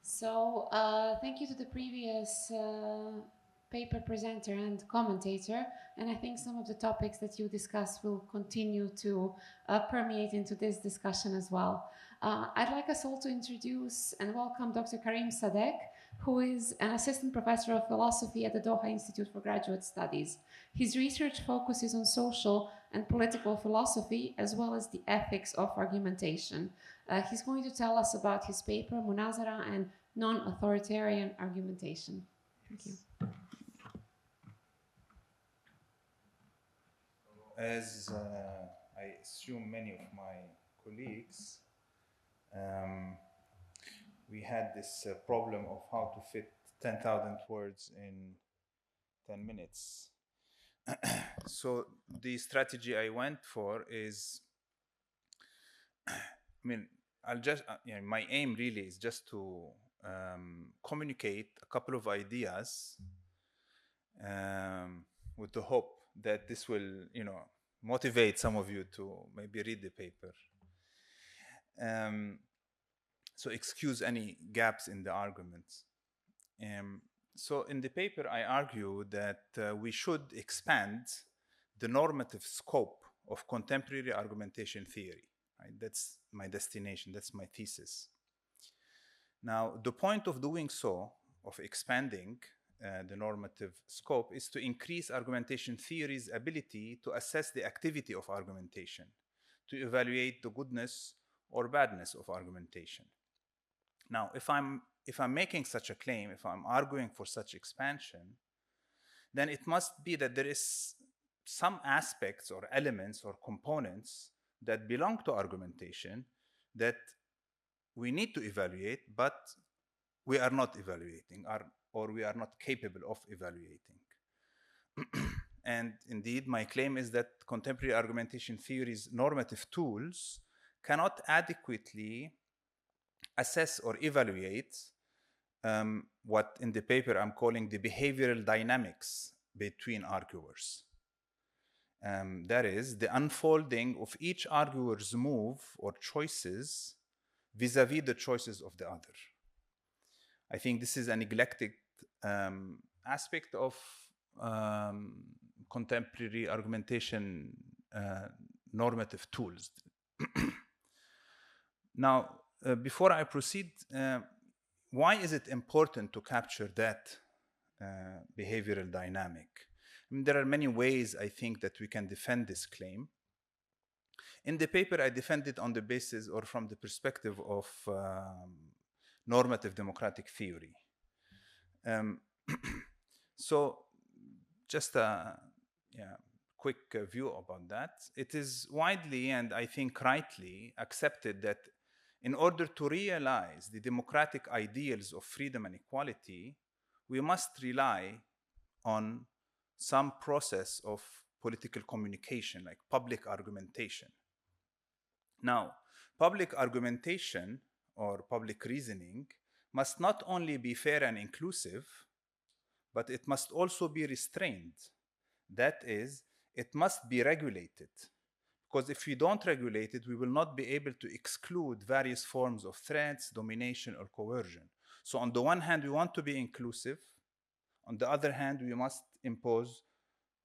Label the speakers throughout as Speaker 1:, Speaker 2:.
Speaker 1: So thank you to the previous paper presenter and commentator, and I think some of the topics that you discussed will continue to permeate into this discussion as well. I'd like us all to introduce and welcome Dr. Karim Sadek, who is an assistant professor of philosophy at the Doha Institute for Graduate Studies. His research focuses on social and political philosophy as well as the ethics of argumentation. He's going to tell us about his paper, Munāẓara and Non-Authoritarian Argumentation. Thank you.
Speaker 2: As I assume many of my colleagues, we had this problem of how to fit 10,000 words in 10 minutes. So the strategy I went for is, my aim really is just to communicate a couple of ideas with the hope that this will, motivate some of you to maybe read the paper. So excuse any gaps in the arguments. So in the paper, I argue that we should expand the normative scope of contemporary argumentation theory. Right? That's my destination, that's my thesis. Now, the point of doing so, of expanding the normative scope, is to increase argumentation theory's ability to assess the activity of argumentation, to evaluate the goodness or badness of argumentation. Now, if I'm making such a claim, if I'm arguing for such expansion, then it must be that there is some aspects or elements or components that belong to argumentation that we need to evaluate, but we are not evaluating, or we are not capable of evaluating. And indeed, my claim is that contemporary argumentation theory's normative tools cannot adequately assess or evaluate what in the paper I'm calling the behavioral dynamics between arguers. That is, the unfolding of each arguer's move or choices vis-a-vis the choices of the other. I think this is a neglected aspect of contemporary argumentation normative tools. Now, before I proceed, why is it important to capture that behavioral dynamic? I mean, there are many ways I think that we can defend this claim. In the paper, I defend it on the basis or from the perspective of normative democratic theory. So just a quick view about that. It is widely, and I think rightly, accepted that in order to realize the democratic ideals of freedom and equality, we must rely on some process of political communication, like public argumentation. Now, public argumentation or public reasoning must not only be fair and inclusive, but it must also be restrained. That is, it must be regulated. Because if we don't regulate it, we will not be able to exclude various forms of threats, domination, or coercion. So on the one hand, we want to be inclusive. On the other hand, we must impose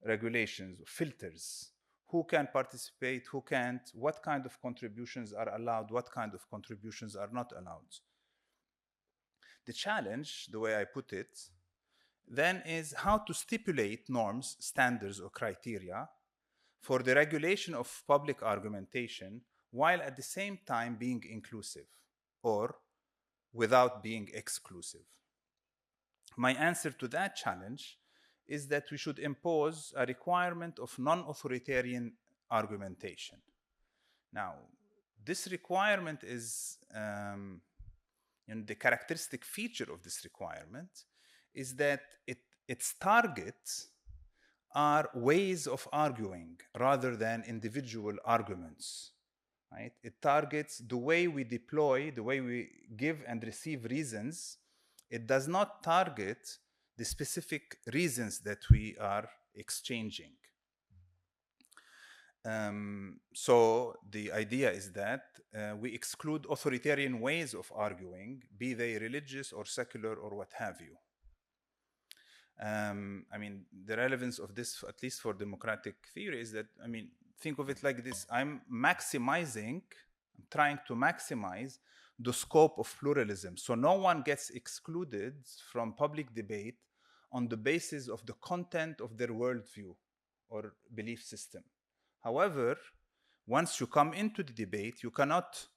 Speaker 2: regulations, filters. Who can participate, who can't, what kind of contributions are allowed, what kind of contributions are not allowed. The challenge, the way I put it, then is how to stipulate norms, standards, or criteria for the regulation of public argumentation while at the same time being inclusive or without being exclusive. My answer to that challenge is that we should impose a requirement of non-authoritarian argumentation. Now, this requirement is, the characteristic feature of this requirement is that its targets are ways of arguing rather than individual arguments. Right? It targets the way we deploy, the way we give and receive reasons. It does not target the specific reasons that we are exchanging. So the idea is that we exclude authoritarian ways of arguing, be they religious or secular or what have you. I mean, the relevance of this, at least for democratic theory, is that, I mean, think of it like this. I'm trying to maximize the scope of pluralism. So no one gets excluded from public debate on the basis of the content of their worldview or belief system. However, once you come into the debate, you cannot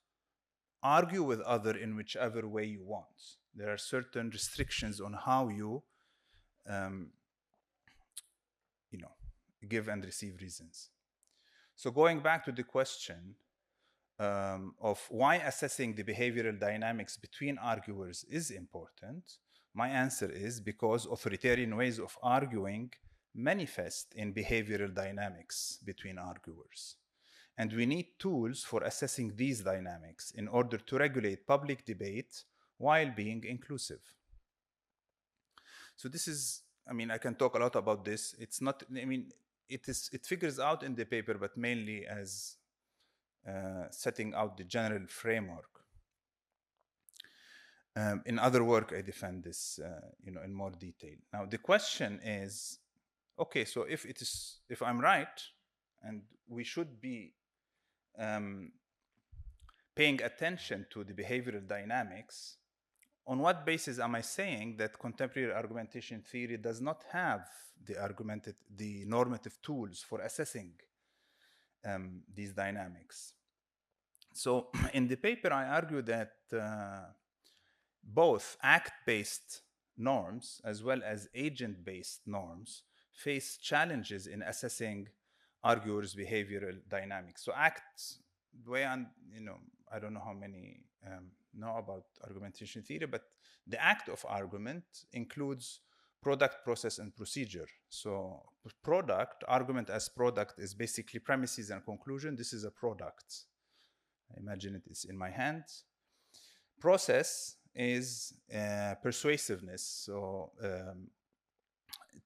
Speaker 2: argue with other in whichever way you want. There are certain restrictions on how you give and receive reasons. So going back to the question of why assessing the behavioral dynamics between arguers is important, my answer is because authoritarian ways of arguing manifest in behavioral dynamics between arguers. And we need tools for assessing these dynamics in order to regulate public debate while being inclusive. So this is, I mean, I can talk a lot about this. It's not, I mean, it figures out in the paper, but mainly as setting out the general framework. In other work, I defend this, in more detail. Now, the question is, okay, so if I'm right, and we should be paying attention to the behavioral dynamics, on what basis am I saying that contemporary argumentation theory does not have the normative tools for assessing these dynamics? So in the paper, I argue that both act-based norms as well as agent-based norms face challenges in assessing arguers' behavioral dynamics. So acts, the way I don't know how many know about argumentation theory, but the act of argument includes product, process, and procedure. So argument as product is basically premises and conclusion. This is a product. I imagine it is in my hands. Process is persuasiveness. So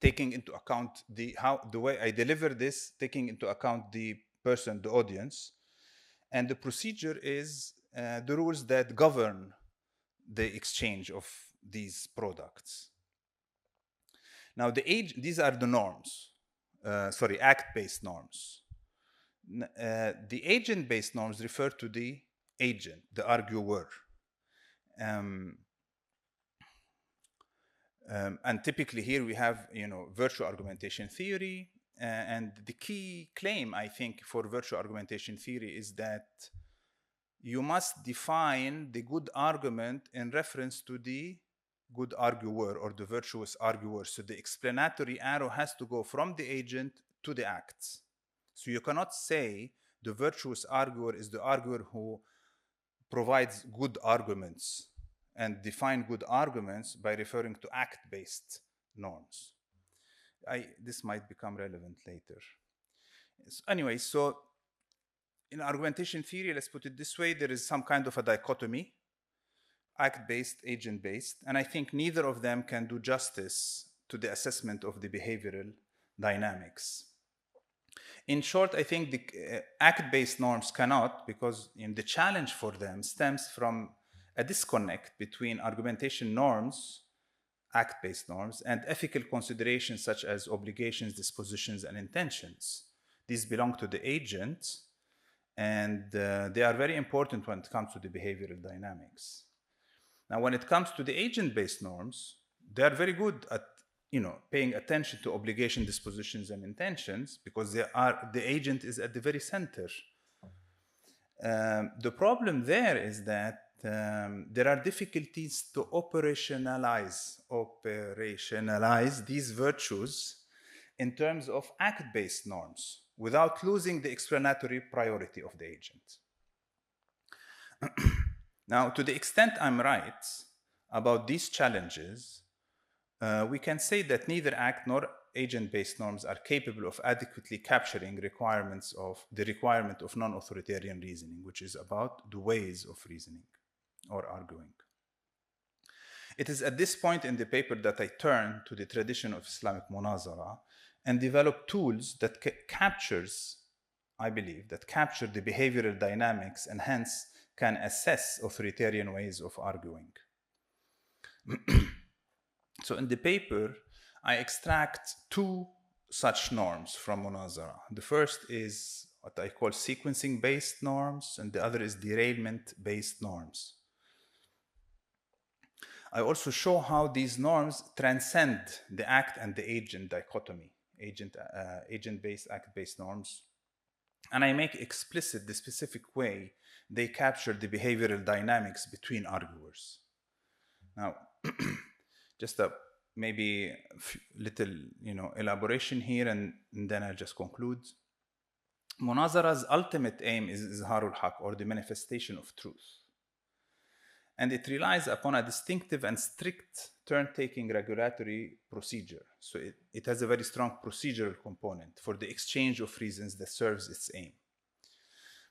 Speaker 2: taking into account the way I deliver this, taking into account the person, the audience. And the procedure is the rules that govern the exchange of these products. Now, these are the norms, act-based norms. The agent-based norms refer to the agent, the arguer. And typically here we have, virtual argumentation theory. And the key claim, I think, for virtual argumentation theory is that you must define the good argument in reference to the good arguer or the virtuous arguer. So the explanatory arrow has to go from the agent to the acts. So you cannot say the virtuous arguer is the arguer who provides good arguments and define good arguments by referring to act-based norms. This might become relevant later. Anyway, so in argumentation theory, let's put it this way, there is some kind of a dichotomy, act-based, agent-based, and I think neither of them can do justice to the assessment of the behavioral dynamics. In short, I think the act-based norms cannot, because the challenge for them stems from a disconnect between argumentation norms, act-based norms, and ethical considerations such as obligations, dispositions, and intentions. These belong to the agent, and they are very important when it comes to the behavioral dynamics. Now, when it comes to the agent-based norms, they are very good at paying attention to obligation, dispositions, and intentions, because the agent is at the very center. The problem there is that there are difficulties to operationalize these virtues in terms of act-based norms without losing the explanatory priority of the agent. Now, to the extent I'm right about these challenges, we can say that neither act nor agent-based norms are capable of adequately capturing the requirement of non-authoritarian reasoning, which is about the ways of reasoning or arguing. It is at this point in the paper that I turn to the tradition of Islamic Munāẓara and develop tools that captures I believe, that capture the behavioral dynamics and hence can assess authoritarian ways of arguing. So in the paper, I extract two such norms from Munāẓara. The first is what I call sequencing-based norms, and the other is derailment-based norms. I also show how these norms transcend the act and the agent dichotomy, agent-based, act-based norms. And I make explicit the specific way they capture the behavioral dynamics between arguers. Now, just a maybe little elaboration here, and then I'll just conclude. Munāẓara's ultimate aim is izharul haq, or the manifestation of truth. And it relies upon a distinctive and strict turn-taking regulatory procedure. So it has a very strong procedural component for the exchange of reasons that serves its aim.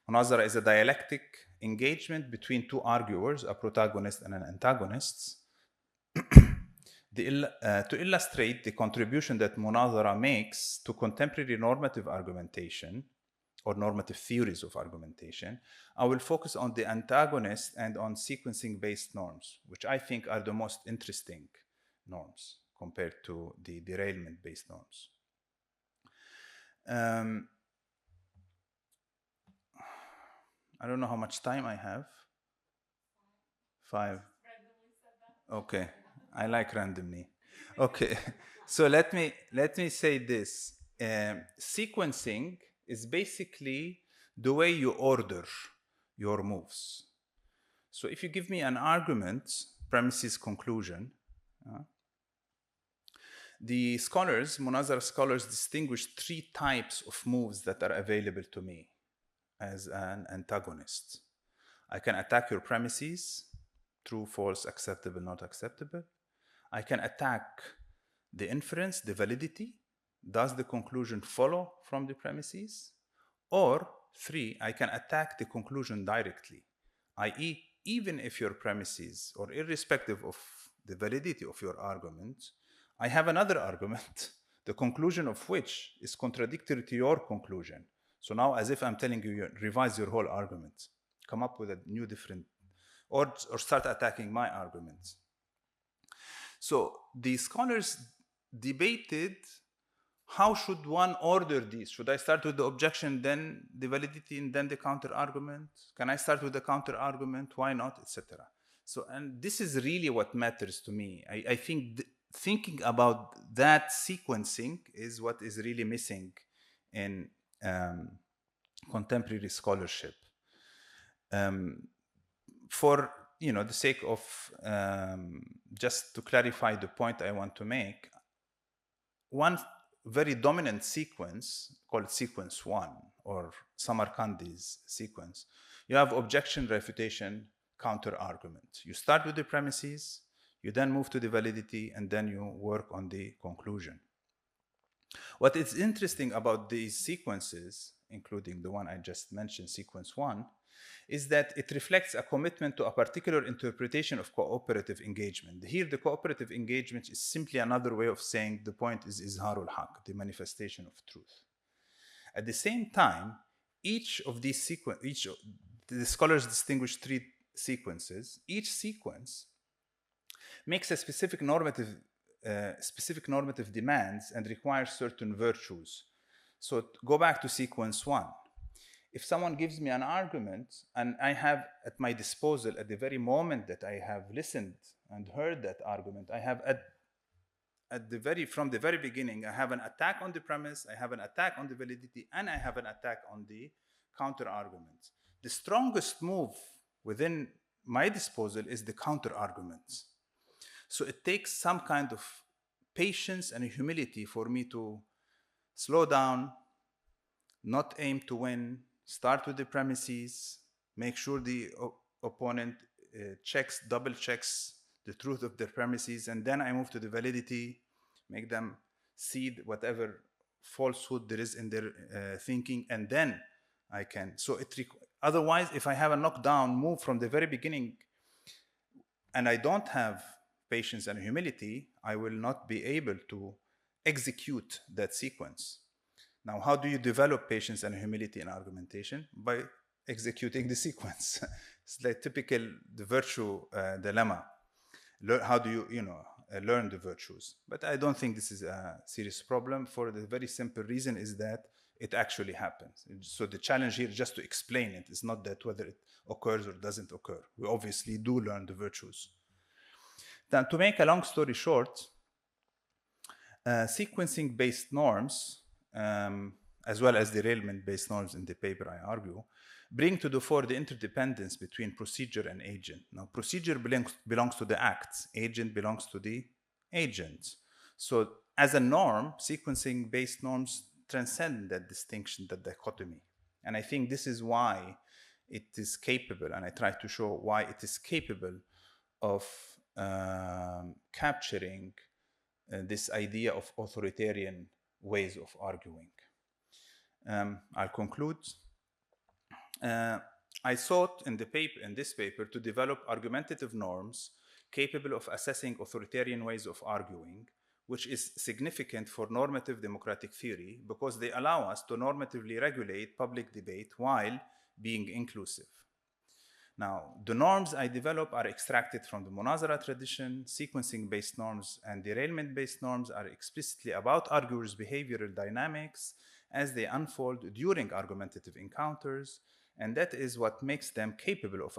Speaker 2: Munāẓara is a dialectic engagement between two arguers, a protagonist and an antagonist, to illustrate the contribution that Munāẓara makes to contemporary normative argumentation or normative theories of argumentation. I will focus on the antagonist and on sequencing-based norms, which I think are the most interesting norms compared to the derailment-based norms. I don't know how much time I have. 5. Okay, I like randomly. Okay, so let me say this. Sequencing is basically the way you order your moves. So if you give me an argument, premises, conclusion, the scholars, Munāẓara scholars, distinguish 3 types of moves that are available to me as an antagonist. I can attack your premises, true, false, acceptable, not acceptable. I can attack the inference, the validity. Does the conclusion follow from the premises? Or 3, I can attack the conclusion directly, i.e., even if your premises, or irrespective of the validity of your argument, I have another argument, the conclusion of which is contradictory to your conclusion. So now, as if I'm telling you, revise your whole argument, come up with a new different, or start attacking my arguments. So the scholars debated, how should one order these? Should I start with the objection, then the validity, and then the counter-argument? Can I start with the counter-argument? Why not? Etc. So, and this is really what matters to me. I think thinking about that sequencing is what is really missing in contemporary scholarship. For the sake of just to clarify the point I want to make, one very dominant sequence called sequence 1, or Samarkandi's sequence, you have objection, refutation, counter argument. You start with the premises, you then move to the validity, and then you work on the conclusion. What is interesting about these sequences, including the one I just mentioned, sequence 1, is that it reflects a commitment to a particular interpretation of cooperative engagement. Here, the cooperative engagement is simply another way of saying the point is izharul haq, the manifestation of truth. At the same time, each of these the scholars distinguish 3 sequences. Each sequence makes a specific normative demands and requires certain virtues. So go back to sequence 1. If someone gives me an argument and I have at my disposal, at the very moment that I have listened and heard that argument, I have from the very beginning, I have an attack on the premise, I have an attack on the validity, and I have an attack on the counter argument. The strongest move within my disposal is the counter argument. So it takes some kind of patience and humility for me to slow down, not aim to win, start with the premises, make sure the opponent double checks the truth of their premises, and then I move to the validity, make them see whatever falsehood there is in their thinking, and then I can. So otherwise, if I have a knockdown move from the very beginning and I don't have patience and humility, I will not be able to execute that sequence. Now, how do you develop patience and humility in argumentation? By executing the sequence. It's like typical the virtue dilemma. How do you learn the virtues? But I don't think this is a serious problem, for the very simple reason is that it actually happens. So the challenge here is just to explain it. It's not that whether it occurs or doesn't occur. We obviously do learn the virtues. Then, to make a long story short, sequencing-based norms, as well as derailment-based norms in the paper I argue, bring to the fore the interdependence between procedure and agent. Now, procedure belongs to the acts, agent belongs to the agent. So as a norm, sequencing-based norms transcend that distinction, that dichotomy. And I think this is why it is capable, and I try to show why it is capable of capturing this idea of authoritarian ways of arguing. I'll conclude. I sought in this paper to develop argumentative norms capable of assessing authoritarian ways of arguing, which is significant for normative democratic theory because they allow us to normatively regulate public debate while being inclusive. Now, the norms I develop are extracted from the Munāẓara tradition. Sequencing-based norms and derailment-based norms are explicitly about arguers' behavioral dynamics as they unfold during argumentative encounters, and that is what makes them capable of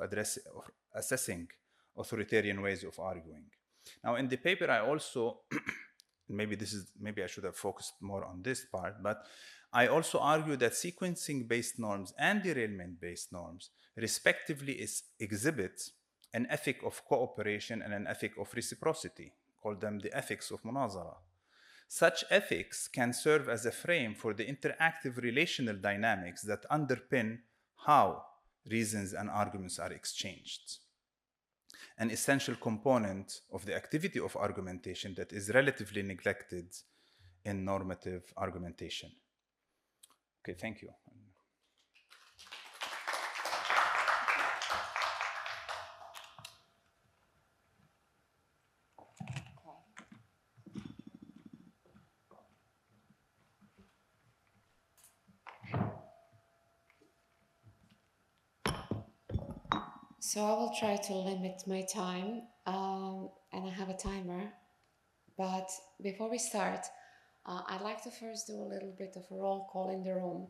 Speaker 2: assessing authoritarian ways of arguing. Now, in the paper, I also, maybe I should have focused more on this part, but I also argue that sequencing-based norms and derailment-based norms respectively exhibit an ethic of cooperation and an ethic of reciprocity, call them the ethics of Munāẓara. Such ethics can serve as a frame for the interactive relational dynamics that underpin how reasons and arguments are exchanged, an essential component of the activity of argumentation that is relatively neglected in normative argumentation. Okay, thank you.
Speaker 1: So I will try to limit my time, and I have a timer. But before we start, I'd like to first do a little bit of a roll call in the room.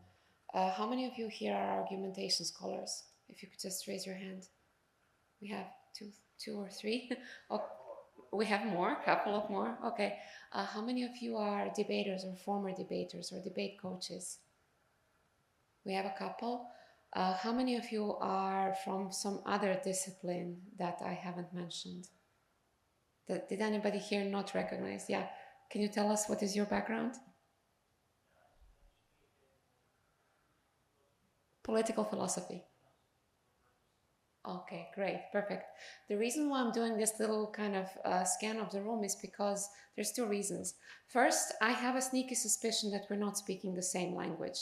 Speaker 1: How many of you here are argumentation scholars? If you could just raise your hand. We have two or three. Oh, we have more, a couple of more. Okay. How many of you are debaters or former debaters or debate coaches? We have a couple. How many of you are from some other discipline that I haven't mentioned? Did anybody here not recognize? Yeah. Can you tell us what is your background? Political philosophy. Okay, great, perfect. The reason why I'm doing this little kind of scan of the room is because there's two reasons. First, I have a sneaky suspicion that we're not speaking the same language.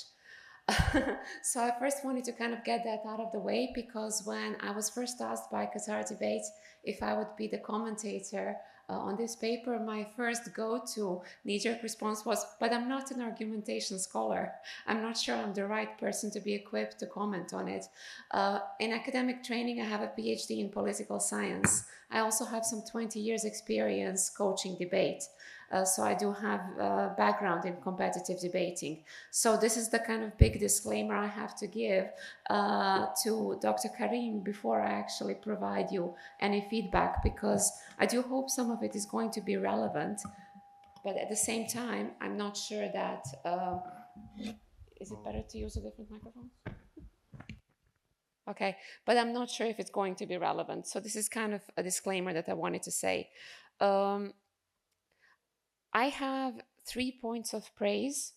Speaker 1: So I first wanted to kind of get that out of the way, because when I was first asked by Qatar Debates if I would be the commentator on this paper, my first go-to knee-jerk response was, but I'm not an argumentation scholar. I'm not sure I'm the right person to be equipped to comment on it. In academic training, I have a PhD in political science. I also have some 20 years experience coaching debate. So I do have a background in competitive debating. So this is the kind of big disclaimer I have to give to Dr. Karim before I actually provide you any feedback, because I do hope some of it is going to be relevant. But at the same time, I'm not sure that... is it better to use a different microphone? Okay, but I'm not sure if it's going to be relevant. So this is kind of a disclaimer that I wanted to say. I have 3 points of praise,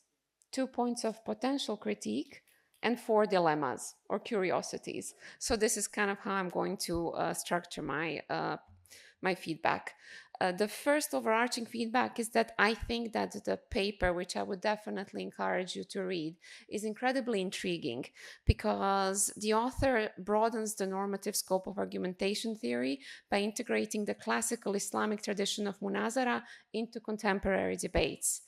Speaker 1: 2 points of potential critique, and 4 dilemmas or curiosities. So this is kind of how I'm going to structure my my feedback. The first overarching feedback is that I think that the paper, which I would definitely encourage you to read, is incredibly intriguing, because the author broadens the normative scope of argumentation theory by integrating the classical Islamic tradition of Munāẓara into contemporary debates.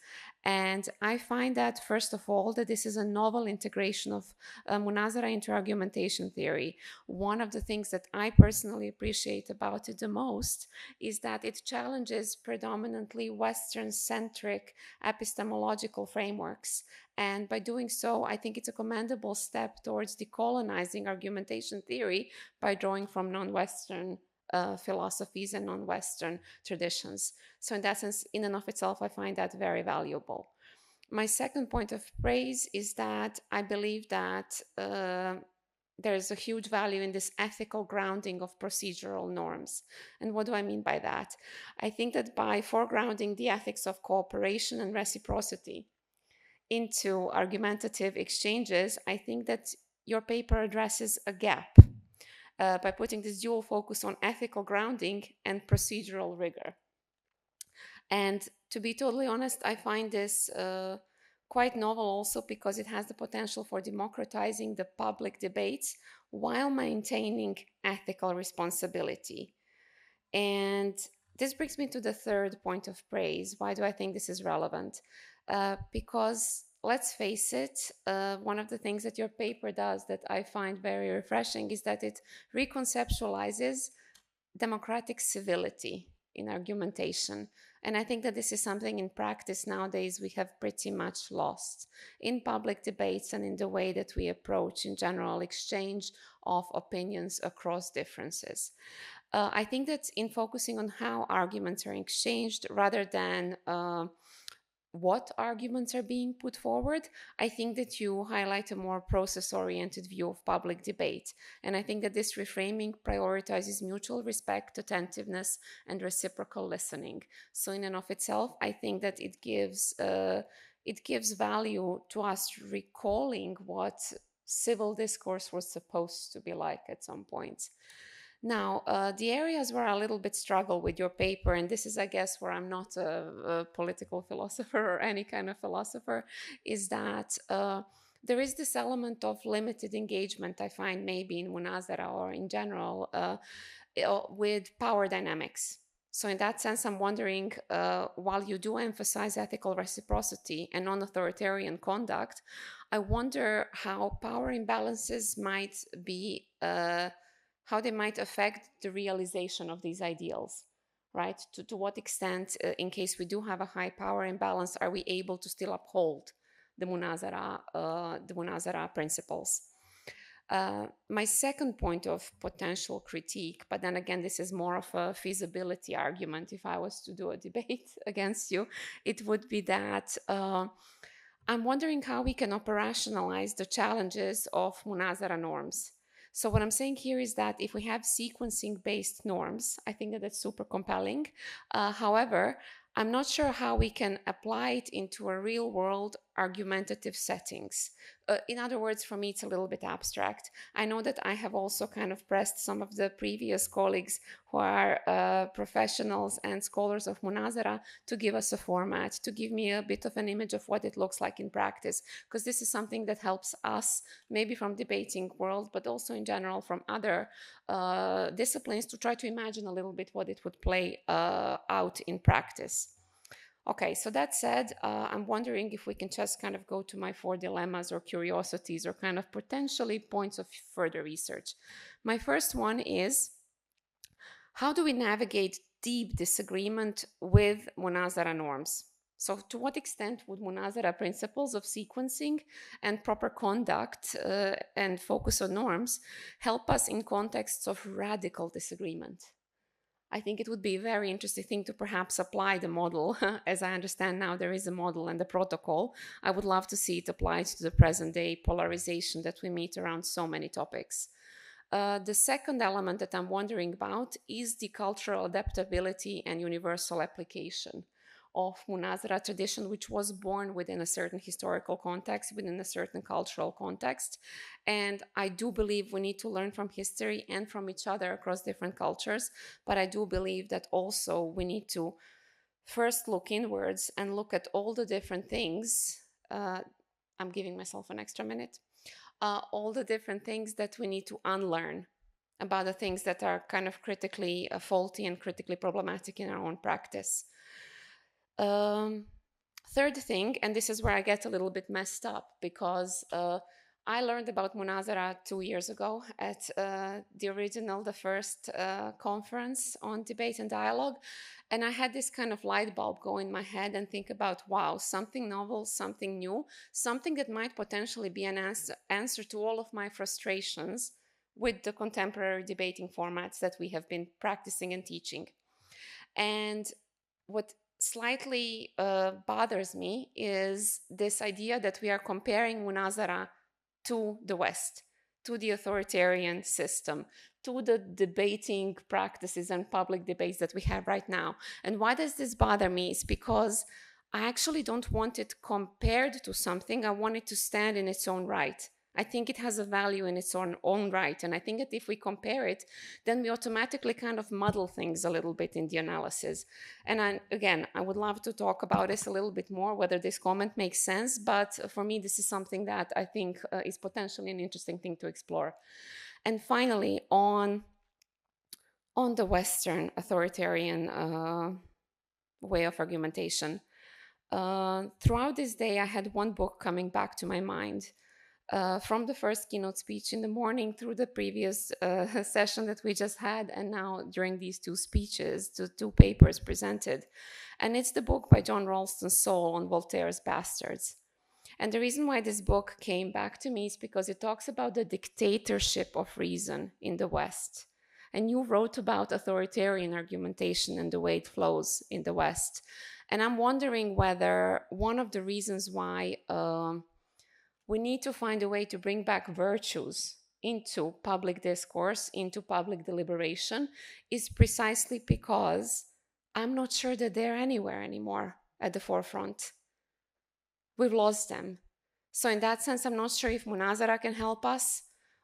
Speaker 1: And I find that, first of all, that this is a novel integration of Munāẓara into argumentation theory. One of the things that I personally appreciate about it the most is that it challenges predominantly Western-centric epistemological frameworks. And by doing so, I think it's a commendable step towards decolonizing argumentation theory by drawing from non-Western philosophies and non-Western traditions. So in that sense, in and of itself, I find that very valuable. My second point of praise is that I believe that there is a huge value in this ethical grounding of procedural norms. And what do I mean by that? I think that by foregrounding the ethics of cooperation and reciprocity into argumentative exchanges, I think that your paper addresses a gap by putting this dual focus on ethical grounding and procedural rigor. And to be totally honest, I find this quite novel also because it has the potential for democratizing the public debates while maintaining ethical responsibility. And this brings me to the third point of praise. Why do I think this is relevant? Because let's face it, one of the things that your paper does that I find very refreshing is that it reconceptualizes democratic civility in argumentation. And I think that this is something in practice nowadays we have pretty much lost in public debates and in the way that we approach in general exchange of opinions across differences. I think that in focusing on how arguments are exchanged rather than what arguments are being put forward, I think that you highlight a more process-oriented view of public debate. And I think that this reframing prioritizes mutual respect, attentiveness, and reciprocal listening. So in and of itself, I think that it gives value to us recalling what civil discourse was supposed to be like at some point. Now, the areas where I a little bit struggle with your paper, and this is, I guess, where I'm not a political philosopher or any kind of philosopher, is that there is this element of limited engagement, I find, maybe in Munāẓara or in general, with power dynamics. So in that sense, I'm wondering, while you do emphasize ethical reciprocity and non-authoritarian conduct, I wonder how power imbalances might be how they might affect the realization of these ideals, right? To what extent, in case we do have a high power imbalance, are we able to still uphold the Munāẓara principles? My second point of potential critique, but then again, this is more of a feasibility argument. If I was to do a debate against you, it would be that I'm wondering how we can operationalize the challenges of Munāẓara norms. So what I'm saying here is that if we have sequencing-based norms, I think that that's super compelling. However, I'm not sure how we can apply it into a real-world argumentative settings. In other words, for me, it's a little bit abstract. I know that I have also kind of pressed some of the previous colleagues who are professionals and scholars of Munāẓara to give us a format, to give me a bit of an image of what it looks like in practice, because this is something that helps us, maybe from debating world, but also in general from other disciplines, to try to imagine a little bit what it would play out in practice. Okay, so that said, I'm wondering if we can just kind of go to my 4 dilemmas or curiosities or kind of potentially points of further research. My first one is, how do we navigate deep disagreement with Munāẓara norms? So to what extent would Munāẓara principles of sequencing and proper conduct and focus on norms help us in contexts of radical disagreement? I think it would be a very interesting thing to perhaps apply the model. As I understand now, there is a model and a protocol. I would love to see it applied to the present day polarization that we meet around so many topics. The second element that I'm wondering about is the cultural adaptability and universal application of Munāẓara tradition, which was born within a certain historical context, within a certain cultural context. And I do believe we need to learn from history and from each other across different cultures. But I do believe that also we need to first look inwards and look at all the different things. I'm giving myself an extra minute. All the different things that we need to unlearn about the things that are kind of critically faulty and critically problematic in our own practice. Third thing, and this is where I get a little bit messed up, because I learned about Munāẓara 2 years ago at the first conference on debate and dialogue. And I had this kind of light bulb go in my head and think about, wow, something novel, something new, something that might potentially be an answer to all of my frustrations with the contemporary debating formats that we have been practicing and teaching. And what slightly bothers me is this idea that we are comparing Munāẓara to the West, to the authoritarian system, to the debating practices and public debates that we have right now. And why does this bother me? It's because I actually don't want it compared to something. I want it to stand in its own right. I think it has a value in its own right. And I think that if we compare it, then we automatically kind of muddle things a little bit in the analysis. And again, I would love to talk about this a little bit more, whether this comment makes sense. But for me, this is something that I think is potentially an interesting thing to explore. And finally, on the Western authoritarian way of argumentation, throughout this day, I had one book coming back to my mind. From the first keynote speech in the morning through the previous session that we just had, and now during these two speeches, the two papers presented. And it's the book by John Ralston Saul on Voltaire's Bastards. And the reason why this book came back to me is because it talks about the dictatorship of reason in the West. And you wrote about authoritarian argumentation and the way it flows in the West. And I'm wondering whether one of the reasons why we need to find a way to bring back virtues into public discourse, into public deliberation, is precisely because I'm not sure that they're anywhere anymore at the forefront. We've lost them. So in that sense, I'm not sure if Munāẓara can help us,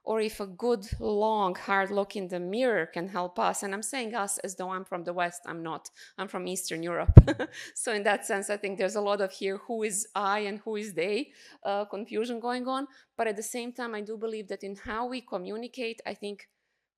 Speaker 1: or if a good, long, hard look in the mirror can help us. And I'm saying us as though I'm from the West. I'm not. I'm from Eastern Europe. So in that sense, I think there's a lot of here who is I and who is they confusion going on. But at the same time, I do believe that in how we communicate, I think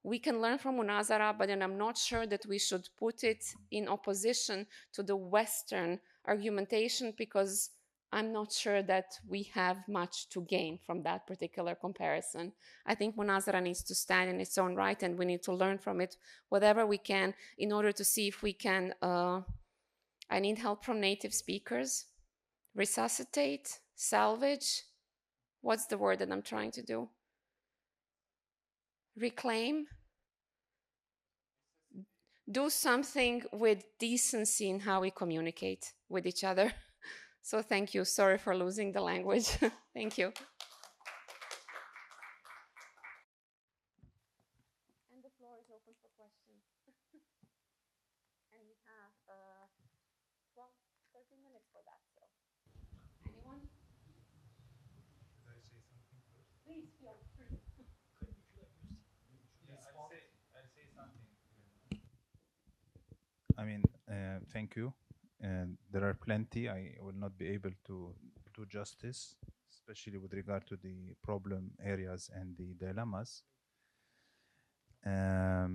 Speaker 1: we can learn from Munāẓara, but then I'm not sure that we should put it in opposition to the Western argumentation, because I'm not sure that we have much to gain from that particular comparison. I think Munāẓara needs to stand in its own right, and we need to learn from it whatever we can in order to see if we can, I need help from native speakers, resuscitate, salvage, what's the word that I'm trying to do? Reclaim, do something with decency in how we communicate with each other. So thank you. Sorry for losing the language. Thank you. And the floor is open for questions. And we have 13 minutes for that. So, anyone?
Speaker 3: Should I say something first?
Speaker 1: Please feel free.
Speaker 2: I'll say something. I mean, thank you. And there are plenty. I will not be able to do justice, especially with regard to the problem areas and the dilemmas. I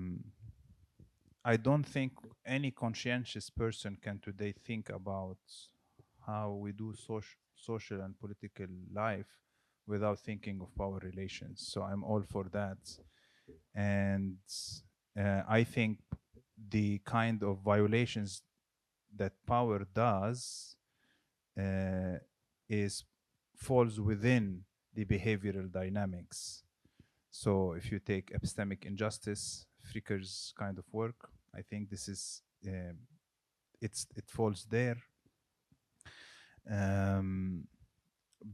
Speaker 2: don't think any conscientious person can today think about how we do social and political life without thinking of power relations. So I'm all for that. And I think the kind of violations that power does falls within the behavioral dynamics. So if you take epistemic injustice, Fricker's kind of work, I think this is it falls there.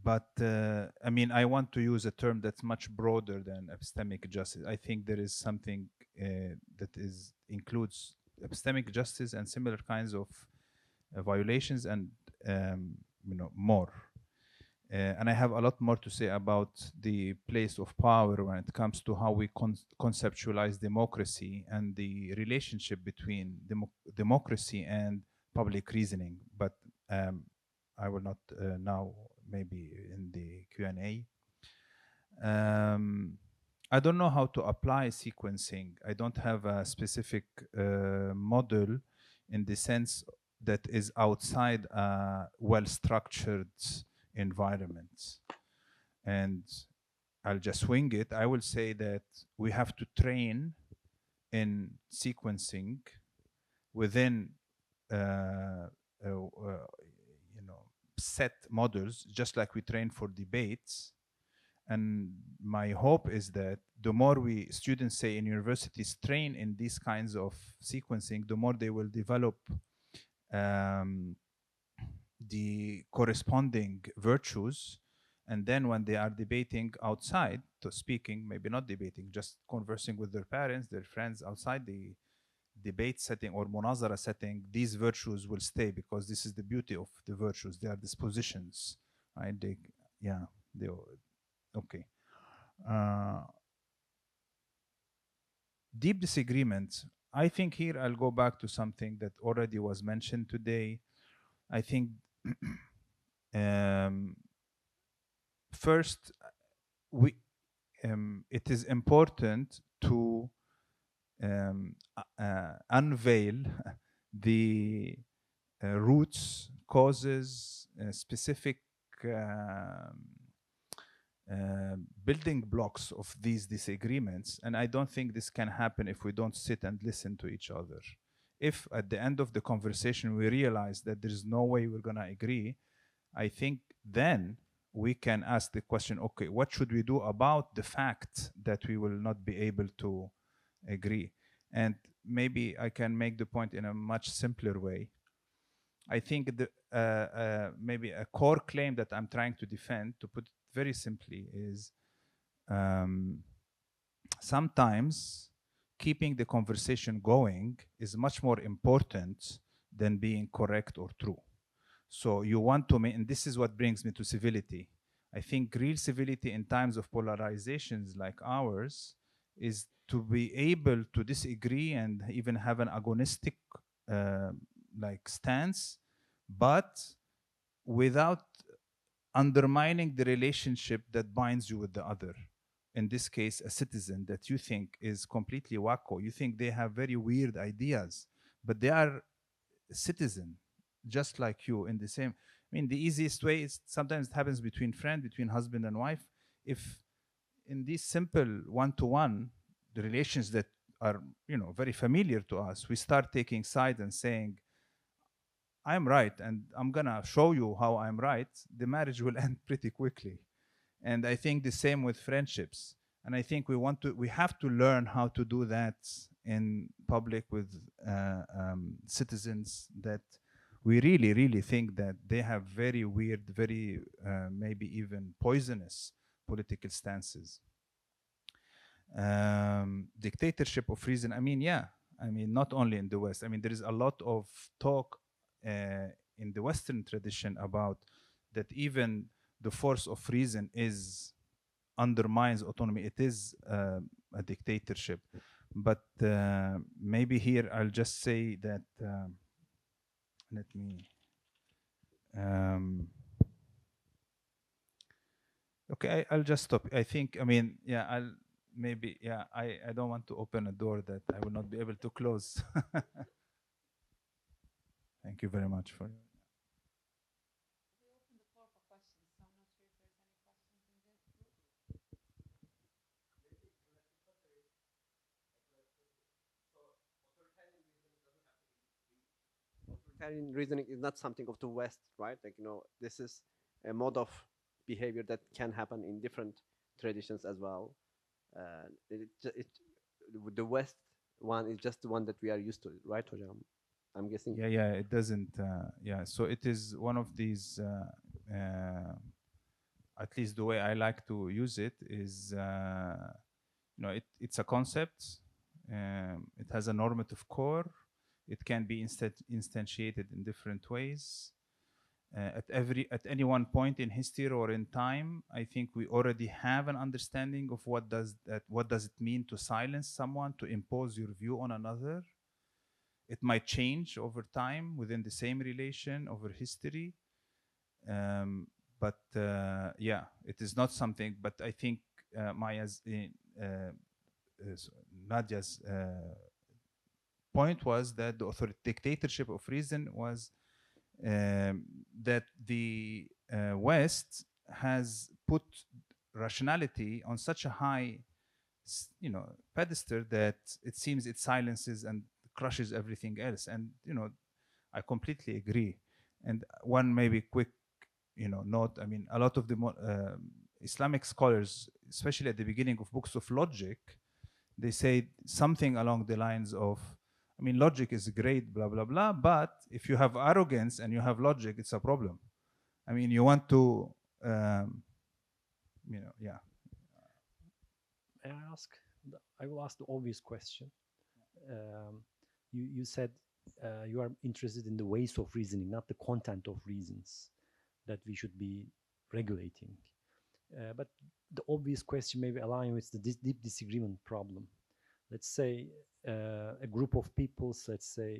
Speaker 2: But I mean, I want to use a term that's much broader than epistemic justice. I think there is something that includes epistemic justice and similar kinds of violations, and more. And I have a lot more to say about the place of power when it comes to how we conceptualize democracy and the relationship between democracy and public reasoning. But I will not now, maybe in the Q&A. I don't know how to apply sequencing. I don't have a specific model in the sense that is outside a well-structured environment. And I'll just wing it. I will say that we have to train in sequencing within set models, just like we train for debates. And my hope is that the more students say in universities train in these kinds of sequencing, the more they will develop the corresponding virtues. And then when they are debating outside, to speaking, maybe not debating, just conversing with their parents, their friends outside the debate setting or Munāẓara setting, these virtues will stay, because this is the beauty of the virtues. They are dispositions, right? Okay. Deep disagreements. I think here I'll go back to something that already was mentioned today. I think first, it is important to unveil the roots, causes, specific building blocks of these disagreements. And I don't think this can happen if we don't sit and listen to each other. If at the end of the conversation we realize that there's no way we're going to agree, I think then we can ask the question, okay, what should we do about the fact that we will not be able to agree? And maybe I can make the point in a much simpler way. I think maybe a core claim that I'm trying to defend, to put it very simply, is sometimes keeping the conversation going is much more important than being correct or true. So you want to and this is what brings me to civility. I think real civility in times of polarizations like ours is to be able to disagree and even have an agonistic stance, but without undermining the relationship that binds you with the other. In this case, a citizen that you think is completely wacko. You think they have very weird ideas, but they are a citizen, just like you, in the same. I mean, the easiest way is sometimes it happens between friends, between husband and wife. If in these simple one-to-one, the relations that are, very familiar to us, we start taking sides and saying, I'm right, and I'm gonna show you how I'm right, the marriage will end pretty quickly. And I think the same with friendships. And I think we have to learn how to do that in public with citizens that we really, really think that they have very weird, very maybe even poisonous political stances. Dictatorship of reason. I mean, not only in the West. I mean, there is a lot of talk in the Western tradition about that even the force of reason undermines autonomy. It is a dictatorship. But maybe here I'll just say that, let me, okay, I'll just stop. I think, I don't want to open a door that I will not be able to close. Thank you very much for your.
Speaker 1: We open the floor for questions, so I'm not sure if there's any questions in this group.
Speaker 4: Authoritarian reasoning is not something of the West, right? This is a mode of behavior that can happen in different traditions as well. The West one is just the one that we are used to, right, Hojam? I'm guessing.
Speaker 2: Yeah, it doesn't. So it is one of these. At least the way I like to use it is, it's a concept. It has a normative core. It can be instantiated in different ways. At any one point in history or in time, I think we already have an understanding of what does it mean to silence someone, to impose your view on another. It might change over time within the same relation over history. But it is not something, but I think Nadia's point was that the dictatorship of reason was that the West has put rationality on such a high, pedestal that it seems it silences and crushes everything else. And I completely agree. And one maybe quick, note. I mean, a lot of the Islamic scholars, especially at the beginning of books of logic, they say something along the lines of, I mean, logic is great, blah, blah, blah, but if you have arrogance and you have logic, it's a problem. I mean, you want to, yeah.
Speaker 5: May I ask? I will ask the obvious question. You said you are interested in the ways of reasoning, not the content of reasons that we should be regulating. But the obvious question may be aligned with the deep disagreement problem. Let's say a group of people, let's say,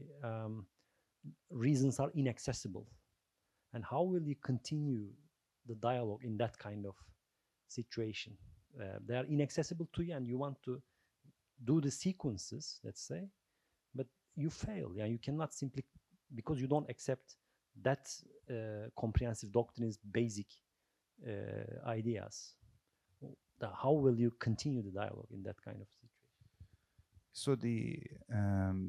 Speaker 5: reasons are inaccessible. And how will you continue the dialogue in that kind of situation? They are inaccessible to you and you want to do the sequences, let's say, but you fail. Yeah, you cannot simply, because you don't accept that comprehensive doctrine's basic ideas. How will you continue the dialogue in that kind of situation?
Speaker 2: So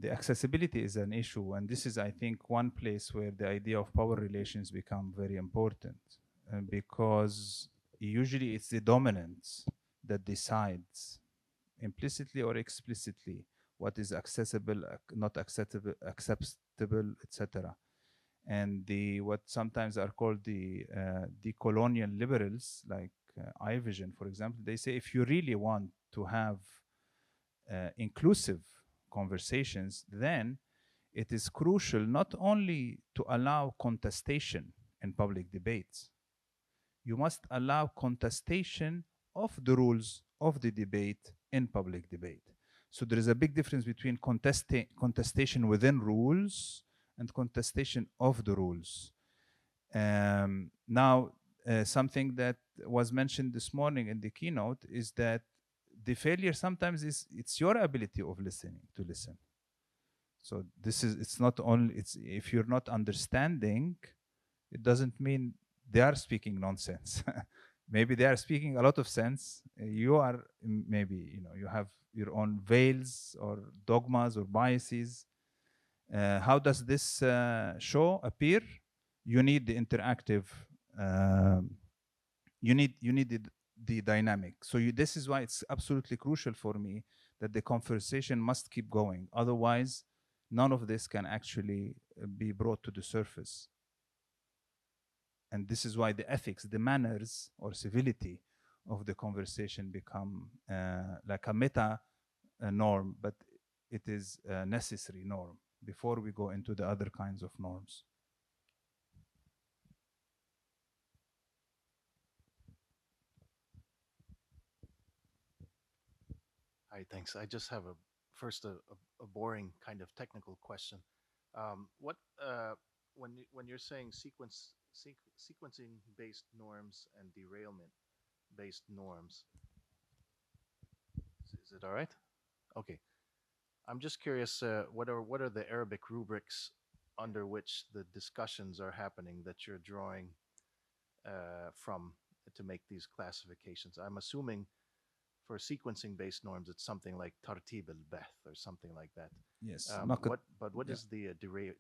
Speaker 2: the accessibility is an issue, and this is, I think, one place where the idea of power relations become very important, because usually it's the dominance that decides, implicitly or explicitly, what is accessible, not acceptable, etc. And what sometimes are called the colonial liberals, like iVision, for example, they say if you really want to have inclusive conversations, then it is crucial not only to allow contestation in public debates, you must allow contestation of the rules of the debate in public debate. So there is a big difference between contestation within rules and contestation of the rules. Now, something that was mentioned this morning in the keynote is that the failure sometimes is it's your ability of listening to listen. So it's not only, if you're not understanding, it doesn't mean they are speaking nonsense. Maybe they are speaking a lot of sense. You are maybe, you have your own veils or dogmas or biases. How does this appear? You need the interactive, you need the dynamic. So this is why it's absolutely crucial for me that the conversation must keep going. Otherwise, none of this can actually be brought to the surface. And this is why the ethics, the manners or civility of the conversation become like a meta norm, but it is a necessary norm before we go into the other kinds of norms.
Speaker 6: Hi, thanks. I just have a boring kind of technical question. When you're saying sequencing-based norms and derailment-based norms, is it all right? Okay. I'm just curious, what are the Arabic rubrics under which the discussions are happening that you're drawing from to make these classifications? I'm assuming for sequencing-based norms, it's something like tartib al-bahth or something like that.
Speaker 2: Yes.
Speaker 6: What is the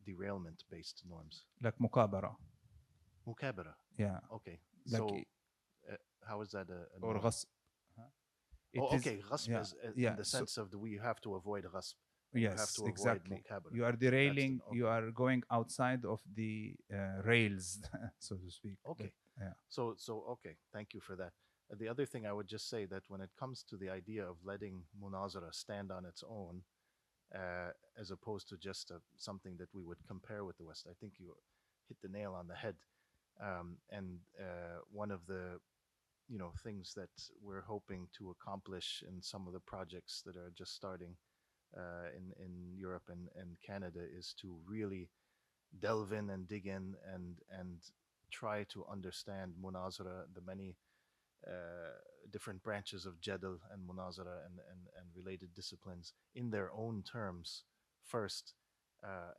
Speaker 6: derailment-based norms?
Speaker 2: Like mukabara.
Speaker 6: Mukabara.
Speaker 2: Yeah.
Speaker 6: Okay.
Speaker 2: Like
Speaker 6: So how is that a
Speaker 2: or
Speaker 6: norm?
Speaker 2: ghasb.
Speaker 6: Okay, ghasb is in the sense of we have to avoid ghasb.
Speaker 2: Yes, exactly. You are derailing, you are going outside of the rails, so to speak.
Speaker 6: Okay.
Speaker 2: But, yeah.
Speaker 6: So okay, thank you for that. The other thing I would just say that when it comes to the idea of letting Munāẓara stand on its own, as opposed to just something that we would compare with the West, I think you hit the nail on the head. One of the things that we're hoping to accomplish in some of the projects that are just starting in Europe and Canada is to really delve in and dig in and try to understand Munāẓara, the many different branches of Jadal and Munāẓara and related disciplines in their own terms first,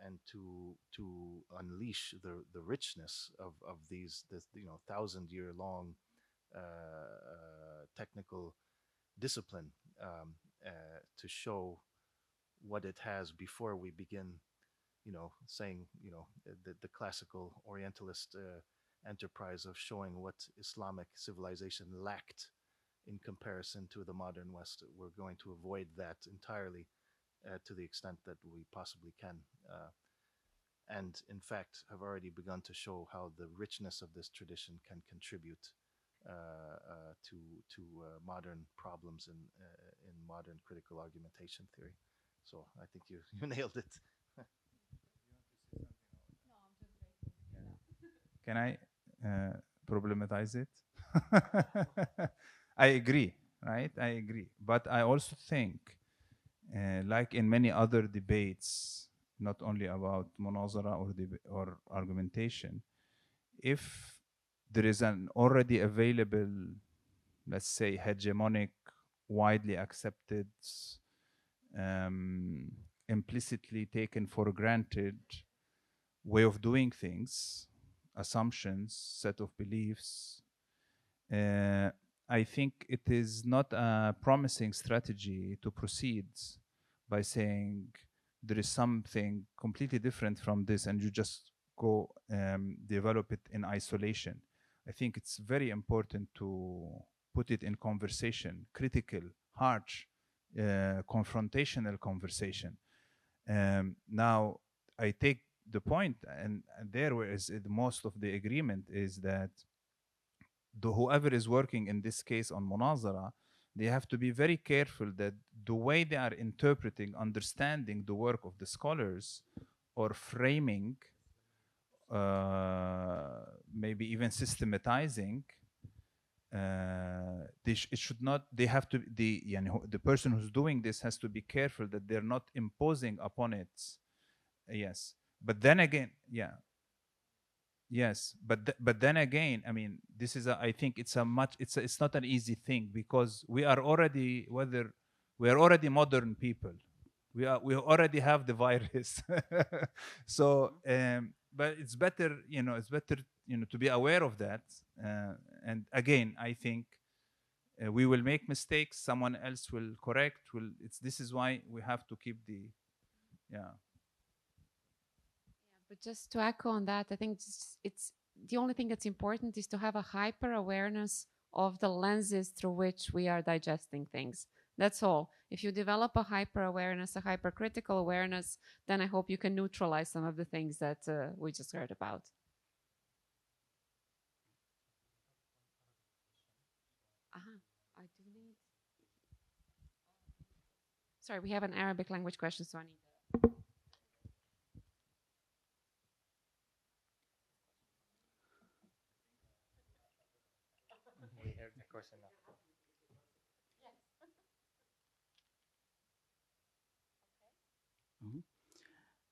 Speaker 6: and to unleash the richness of this 1,000-year-long technical discipline, to show what it has before we begin, saying, the classical Orientalist enterprise of showing what Islamic civilization lacked in comparison to the modern West. We're going to avoid that entirely to the extent that we possibly can. And in fact, have already begun to show how the richness of this tradition can contribute to modern problems in modern critical argumentation theory. So I think you nailed it.
Speaker 2: Can I problematize it? I agree, right? I agree. But I also think, like in many other debates, not only about Munāẓara or argumentation, if there is an already available, let's say, hegemonic, widely accepted, implicitly taken for granted way of doing things, assumptions, set of beliefs, I think it is not a promising strategy to proceed by saying there is something completely different from this and you just go develop it in isolation. I think it's very important to put it in conversation, critical, harsh, confrontational conversation. Now, I take the point, and there where is most of the agreement is that whoever is working in this case on Munāẓara, they have to be very careful that the way they are interpreting, understanding the work of the scholars, or framing, maybe even systematizing, it should not. They have to. The person who's doing this has to be careful that they're not imposing upon it. Yes, but then again, yeah. Yes, but then again, I mean, this is I think it's not an easy thing because we are already modern people. We already have the virus. So but it's better to be aware of that. And again, I think we will make mistakes, someone else will correct. This is why we have to keep
Speaker 1: But just to echo on that, I think it's the only thing that's important is to have a hyper awareness of the lenses through which we are digesting things. That's all. If you develop a hyper awareness, a hypercritical awareness, then I hope you can neutralize some of the things that we just heard about. I do need. Sorry, we have an Arabic language question, so I need that.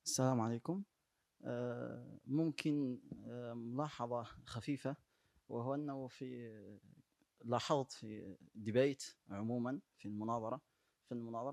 Speaker 7: السلام عليكم. ممكن ملاحظة خفيفة، وهو أنه لاحظت في ديبيت عموما في المناظرة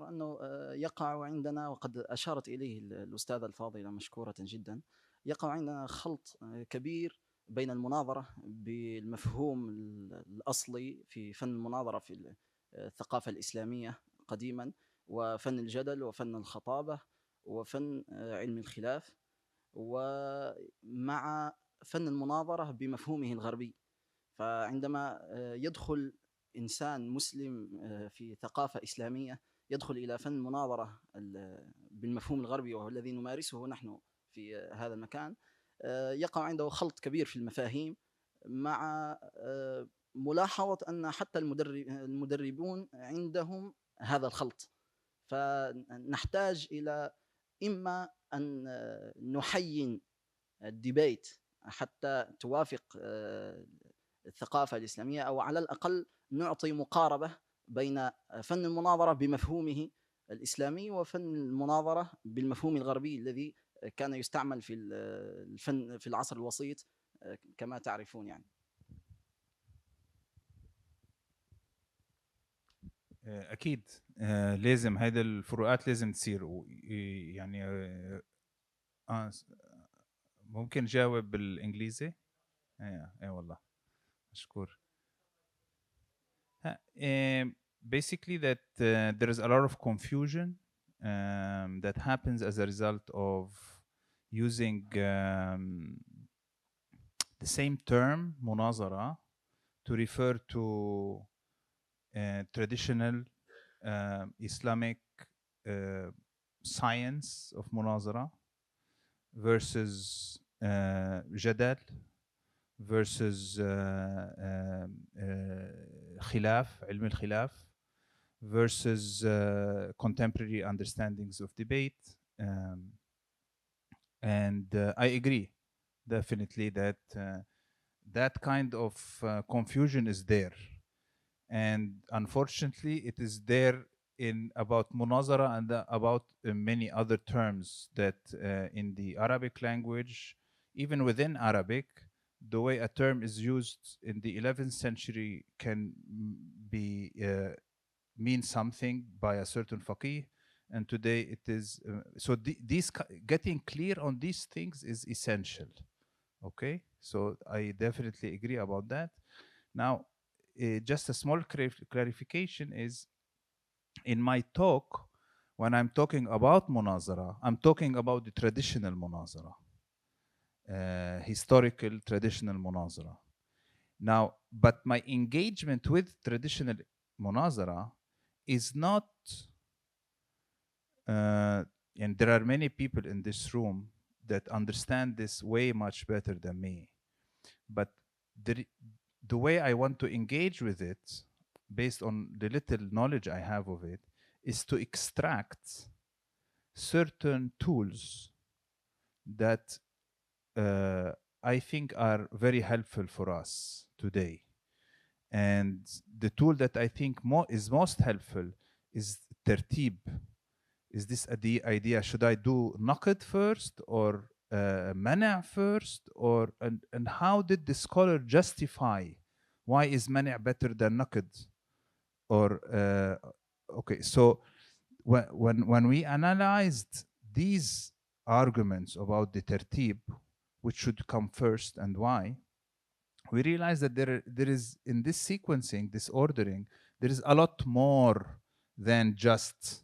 Speaker 7: أنه يقع عندنا، وقد أشارت إليه الأستاذة الفاضلة مشكورة جدا، يقع عندنا خلط كبير بين المناظرة بالمفهوم الأصلي في فن المناظرة في الثقافة الإسلامية قديما، وفن الجدل وفن الخطابة وفن علم الخلاف، ومع فن المناظرة بمفهومه الغربي. فعندما يدخل إنسان مسلم في ثقافة إسلامية يدخل إلى فن المناظرة بالمفهوم الغربي وهو الذي نمارسه نحن في هذا المكان، يقع عنده خلط كبير في المفاهيم، مع ملاحظة أن حتى المدربون عندهم هذا الخلط. فنحتاج إلى إما أن نحيي الديبيت حتى توافق الثقافة الإسلامية، أو على الأقل نعطي مقاربة بين فن المناظرة بمفهومه الإسلامي وفن المناظرة بالمفهوم الغربي الذي كان يستعمل في الفن في العصر الوسيط كما تعرفون يعني.
Speaker 2: اكيد لازم هذه الفروقات لازم تصير يعني ممكن جاوب بالانجليزي ايه والله مشكور basically that there is a lot of confusion that happens as a result of using the same term مناظرة to refer to traditional Islamic science of مناظرة versus جدل versus خلاف علم الخلاف versus contemporary understandings of debate and I agree definitely that that kind of confusion is there and unfortunately it is there in about munazara and about many other terms that in the Arabic language, even within Arabic, the way a term is used in the 11th century can be mean something by a certain faqih, and today it is so these getting clear on these things is essential. Okay, so I definitely agree about that. Now just a small clarification is in my talk when I'm talking about munazara, I'm talking about the traditional munazara, historical traditional munazara. Now, but my engagement with traditional munazara is not and there are many people in this room that understand this way much better than me, but the way I want to engage with it based on the little knowledge I have of it is to extract certain tools that I think are very helpful for us today. And the tool that I think is most helpful is tertib. Is this the idea, should I do naqd first or mana first? Or and how did the scholar justify why is mana better than naqd? Or okay, so when we analyzed these arguments about the tertib, which should come first and why, we realized that there is in this sequencing, this ordering, there is a lot more than just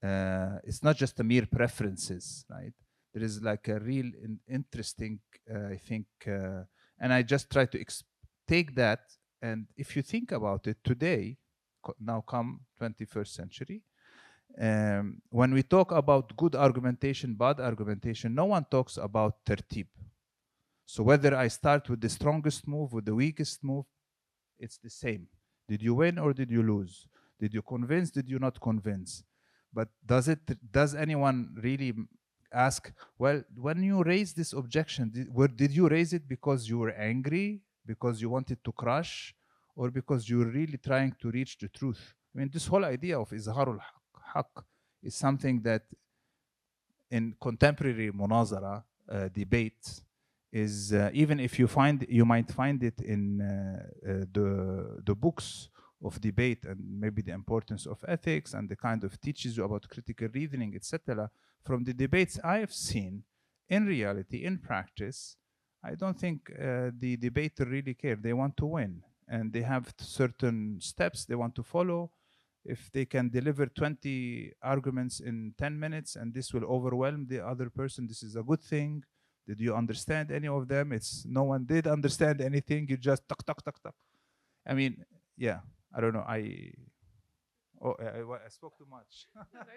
Speaker 2: it's not just a mere preferences, right? There is like a real interesting I think and I just try to take that, and if you think about it today, now come 21st century, when we talk about good argumentation, bad argumentation, no one talks about tertib. So whether I start with the strongest move, with the weakest move, it's the same. Did you win or did you lose? Did you convince? Did you not convince? But does anyone really ask, well, when you raise this objection, did you raise it because you were angry, because you wanted to crush, or because you were really trying to reach the truth? I mean, this whole idea of izharul haq is something that in contemporary munazara debate is even if you might find it in the books of debate and maybe the importance of ethics and the kind of teaches you about critical reasoning, etc. From the debates I have seen, in reality, in practice, I don't think the debater really care. They want to win, and they have certain steps they want to follow. If they can deliver 20 arguments in 10 minutes and this will overwhelm the other person, this is a good thing. Did you understand any of them? It's no one did understand anything. You just tuck, tuck, tuck, tuck. I mean, yeah, I don't know. I spoke too much.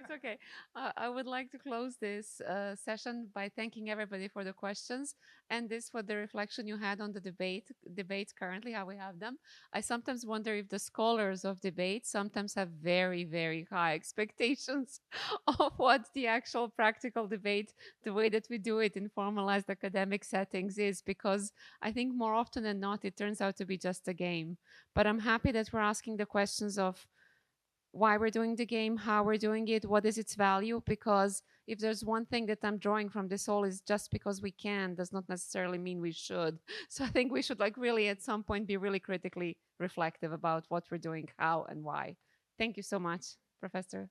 Speaker 1: It's okay. I would like to close this session by thanking everybody for the questions and this for the reflection you had on the debates currently, how we have them. I sometimes wonder if the scholars of debate sometimes have very, very high expectations of what the actual practical debate, the way that we do it in formalized academic settings is, because I think more often than not, it turns out to be just a game. But I'm happy that we're asking the questions of why we're doing the game, how we're doing it, what is its value, because if there's one thing that I'm drawing from this all is just because we can does not necessarily mean we should. So I think we should like really at some point be really critically reflective about what we're doing, how and why. Thank you so much, Professor.